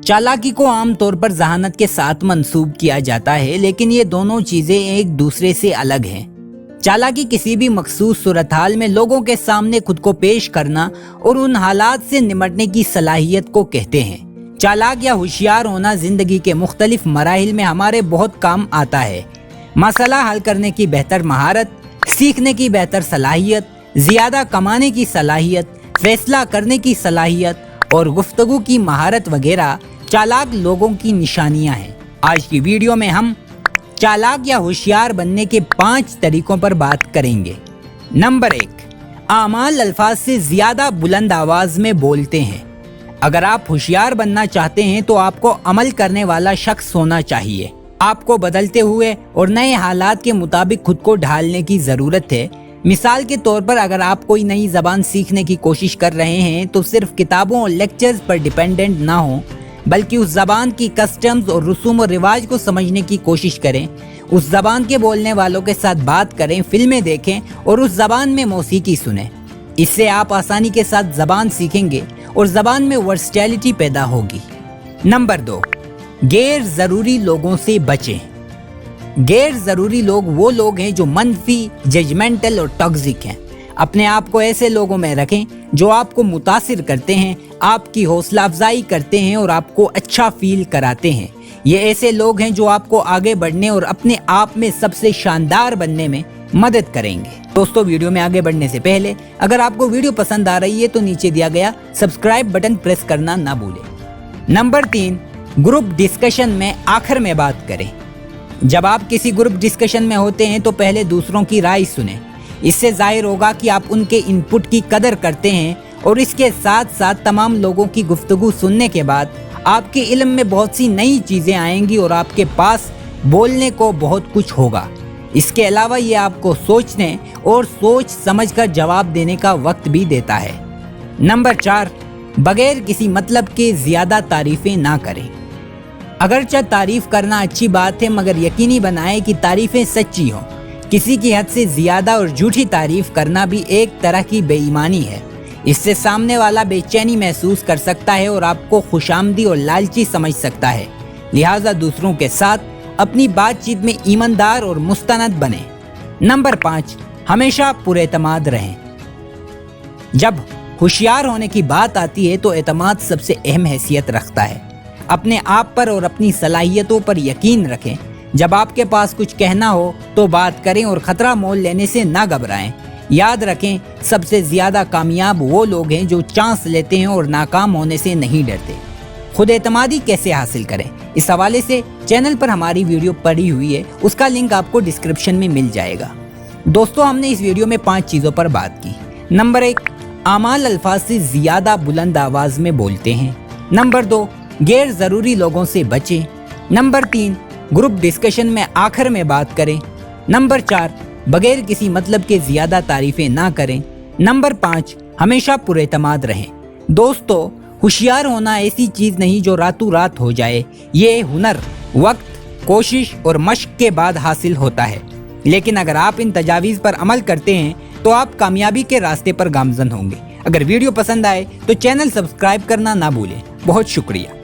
चालाकी को आम तौर पर जहानत के साथ मंसूब किया जाता है, लेकिन ये दोनों चीजें एक दूसरे से अलग हैं। चालाकी किसी भी मखसूस सूरत हाल में लोगों के सामने खुद को पेश करना और उन हालात से निपटने की सलाहियत को कहते हैं। चालाक या होशियार होना जिंदगी के मुख्तलिफ मराहिल में हमारे बहुत काम आता है। मसला हल करने की बेहतर महारत, सीखने की बेहतर सलाहियत, ज्यादा कमाने की सलाहियत, फैसला करने की सलाहियत और गुफ्तगू की महारत वगैरह चालाक लोगों की निशानियां हैं। आज की वीडियो में हम चालाक या होशियार बनने के 5 तरीकों पर बात करेंगे। नंबर 1, आमाल अल्फाज से ज्यादा बुलंद आवाज में बोलते हैं। अगर आप होशियार बनना चाहते हैं तो आपको अमल करने वाला शख्स होना चाहिए। आपको बदलते हुए और नए हालात के मुताबिक खुद को ढालने की जरूरत है। मिसाल के तौर पर अगर आप कोई नई जबान सीखने की कोशिश कर रहे हैं तो सिर्फ किताबों और लेक्चर्स पर डिपेंडेंट ना हो, बल्कि उस जबान की कस्टम्स और रसूम और रिवाज को समझने की कोशिश करें। उस जबान के बोलने वालों के साथ बात करें, फिल्में देखें और उस जबान में मौसीकी सुनें। इससे आप आसानी के साथ जबान सीखेंगे और जबान में वर्सटैलिटी पैदा होगी। नंबर 2, गैर जरूरी लोगों से बचें। गैर जरूरी लोग वो लोग हैं जो मनफी, जजमेंटल और टॉक्सिक हैं। अपने आप को ऐसे लोगों में रखें जो आपको मुतासिर करते हैं, आपकी हौसला अफजाई करते हैं और आपको अच्छा फील कराते हैं। ये ऐसे लोग हैं जो आपको आगे बढ़ने और अपने आप में सबसे शानदार बनने में मदद करेंगे। दोस्तों, वीडियो में आगे बढ़ने से पहले अगर आपको वीडियो पसंद आ रही है तो नीचे दिया गया सब्सक्राइब बटन प्रेस करना ना भूलें। नंबर 3, ग्रुप डिस्कशन में आखिर में बात करें। जब आप किसी ग्रुप डिस्कशन में होते हैं तो पहले दूसरों की राय सुनें। इससे जाहिर होगा कि आप उनके इनपुट की कदर करते हैं और इसके साथ साथ तमाम लोगों की गुफ्तगू सुनने के बाद आपके इल्म में बहुत सी नई चीज़ें आएंगी और आपके पास बोलने को बहुत कुछ होगा। इसके अलावा ये आपको सोचने और सोच समझकर जवाब देने का वक्त भी देता है। नंबर 4, बगैर किसी मतलब के ज़्यादा तारीफ़ें ना करें। अगरचे तारीफ़ करना अच्छी बात है, मगर यकीनी बनाएं कि तारीफ़ें सच्ची हों। किसी की हद से ज़्यादा और झूठी तारीफ़ करना भी एक तरह की बेईमानी है। इससे सामने वाला बेचैनी महसूस कर सकता है और आपको खुशामदी और लालची समझ सकता है। लिहाजा दूसरों के साथ अपनी बातचीत में ईमानदार और मुस्तनद बने। नंबर 5, हमेशा पुरएतमाद रहें। जब होशियार होने की बात आती है तो एतमाद सबसे अहम हैसियत रखता है। अपने आप पर और अपनी सलाहियतों पर यकीन रखें। जब आपके पास कुछ कहना हो तो बात करें और खतरा मोल लेने से ना घबराएं। याद रखें, सबसे ज्यादा कामयाब वो लोग हैं जो चांस लेते हैं और नाकाम होने से नहीं डरते। खुद एतमादी कैसे हासिल करें, इस हवाले से चैनल पर हमारी वीडियो पड़ी हुई है, उसका लिंक आपको डिस्क्रिप्शन में मिल जाएगा। दोस्तों, हमने इस वीडियो में 5 चीज़ों पर बात की। नंबर 1, आमाल अल्फाज से ज्यादा बुलंद आवाज में बोलते हैं। नंबर 2, गैर जरूरी लोगों से बचें। नंबर 3, ग्रुप डिस्कशन में आखिर में बात करें। नंबर 4, बगैर किसी मतलब के ज्यादा तारीफें ना करें। नंबर 5, हमेशा पुरएतमाद रहें। दोस्तों, होशियार होना ऐसी चीज नहीं जो रातों रात हो जाए। ये हुनर वक्त, कोशिश और मशक के बाद हासिल होता है। लेकिन अगर आप इन तजावीज़ पर अमल करते हैं तो आप कामयाबी के रास्ते पर गामजन होंगे। अगर वीडियो पसंद आए तो चैनल सब्सक्राइब करना ना भूलें। बहुत शुक्रिया।